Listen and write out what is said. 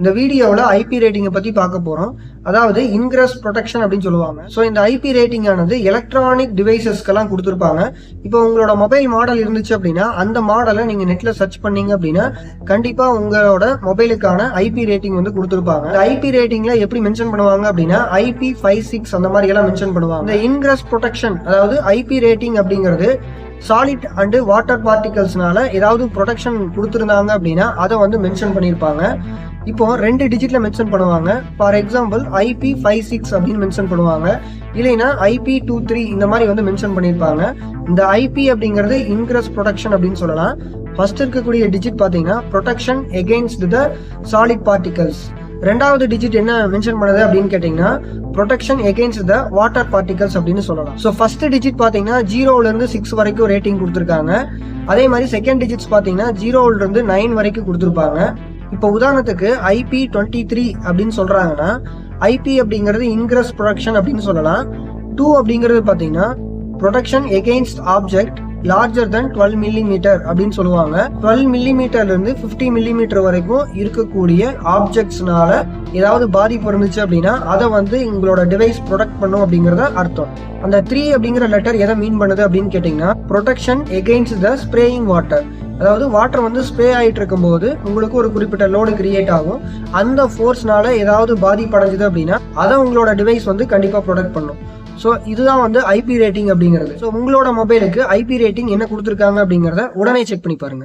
இந்த வீடியோவில் ஐபி ரேட்டிங்கை பற்றி பார்க்க போகிறோம். அதாவது இன்கிரஸ் ப்ரொடெக்ஷன் அப்படின்னு சொல்லுவாங்க. ஸோ இந்த ஐபி ரேட்டிங் ஆனது எலக்ட்ரானிக் டிவைசஸ்க்கெல்லாம் கொடுத்துருப்பாங்க. இப்போ உங்களோட மொபைல் மாடல் இருந்துச்சு அப்படின்னா அந்த மாடலை நீங்கள் நெட்டில் சர்ச் பண்ணீங்க அப்படின்னா கண்டிப்பாக உங்களோட மொபைலுக்கான ஐபி ரேட்டிங் வந்து கொடுத்துருப்பாங்க. இந்த ஐபி ரேட்டிங்கில் எப்படி மென்ஷன் பண்ணுவாங்க அப்படின்னா IP56 அந்த மாதிரி எல்லாம் மென்ஷன் பண்ணுவாங்க. இந்த இன்கிரஸ் ப்ரொடெக்ஷன் அதாவது ஐபி ரேட்டிங் அப்படிங்கிறது சாலிட் அண்டு வாட்டர் பார்ட்டிகல்ஸ்னால ஏதாவது ப்ரொடெக்ஷன் கொடுத்துருந்தாங்க அப்படின்னா அதை வந்து மென்ஷன் பண்ணியிருப்பாங்க. இப்போ 2 டிஜிட்ல மென்ஷன் பண்ணுவாங்க. ஃபார் எக்ஸாம்பிள் IP56 அப்படின்னு மென்ஷன் பண்ணுவாங்க, இல்லைன்னா IP23 இந்த மாதிரி வந்து மென்ஷன் பண்ணியிருப்பாங்க. இந்த ஐபி அப்படிங்கிறது இன்கிரஸ் ப்ரொடெக்ஷன் அப்படின்னு சொல்லலாம். ஃபர்ஸ்ட் இருக்கக்கூடிய டிஜிட் பார்த்தீங்கன்னா protection against the solid particles. ரெண்டாவது டிஜிட் என்ன மென்ஷன் பண்ணுது அப்படின்னு கேட்டீங்கன்னா protection against the water particles அப்படின்னு சொல்லலாம். ஸோ ஃபர்ஸ்ட் டிஜிட் பார்த்தீங்கன்னா 0லேருந்து 6 வரைக்கும் ரேட்டிங் கொடுத்துருக்காங்க. அதே மாதிரி செகண்ட் டிஜிட்ஸ் பார்த்தீங்கன்னா 0லேருந்து 9 வரைக்கும் கொடுத்துருப்பாங்க. இப்போ உதாரணத்துக்கு IP23 அப்படின்னு சொல்றாங்கன்னா ஐபி அப்படிங்கிறது இன்கிரஸ் ப்ரொடெக்ஷன் அப்படின்னு சொல்லலாம். 2 அப்படிங்கிறது பார்த்தீங்கன்னா protection against object larger than 12 millimetre அப்படின்னு சொல்லுவாங்க. 12 மில்லிமீட்டர்லேருந்து 50 மில்லிமீட்டர் வரைக்கும் இருக்கக்கூடிய ஆப்ஜெக்ட்ஸ்னால ஏதாவது பாதிப்பு இருந்துச்சு அப்படின்னா அதை வந்து உங்களோட டிவைஸ் ப்ரொடெக்ட் பண்ணும் அப்படிங்கிறத அர்த்தம். அந்த 3 அப்படிங்கிற லெட்டர் எதை மீன் பண்ணுது அப்படின்னு கேட்டிங்கன்னா ப்ரொடெக்ஷன் எகெயின்ஸ்ட் த ஸ்ப்ரேயிங் வாட்டர். அதாவது வாட்டர் வந்து ஸ்ப்ரே ஆகிட்டு இருக்கும்போது உங்களுக்கு ஒரு குறிப்பிட்ட லோடு கிரியேட் ஆகும். அந்த ஃபோர்ஸ்னால ஏதாவது பாதிப்படைஞ்சுது அப்படின்னா அதை உங்களோட டிவைஸ் வந்து கண்டிப்பாக ப்ரொடெக்ட் பண்ணும். ஸோ இதுதான் வந்து ஐபி ரேட்டிங் அப்படிங்கிறது. ஸோ உங்களோட மொபைலுக்கு ஐபி ரேட்டிங் என்ன கொடுத்துருக்காங்க அப்படிங்கிறத உடனே செக் பண்ணி பாருங்க.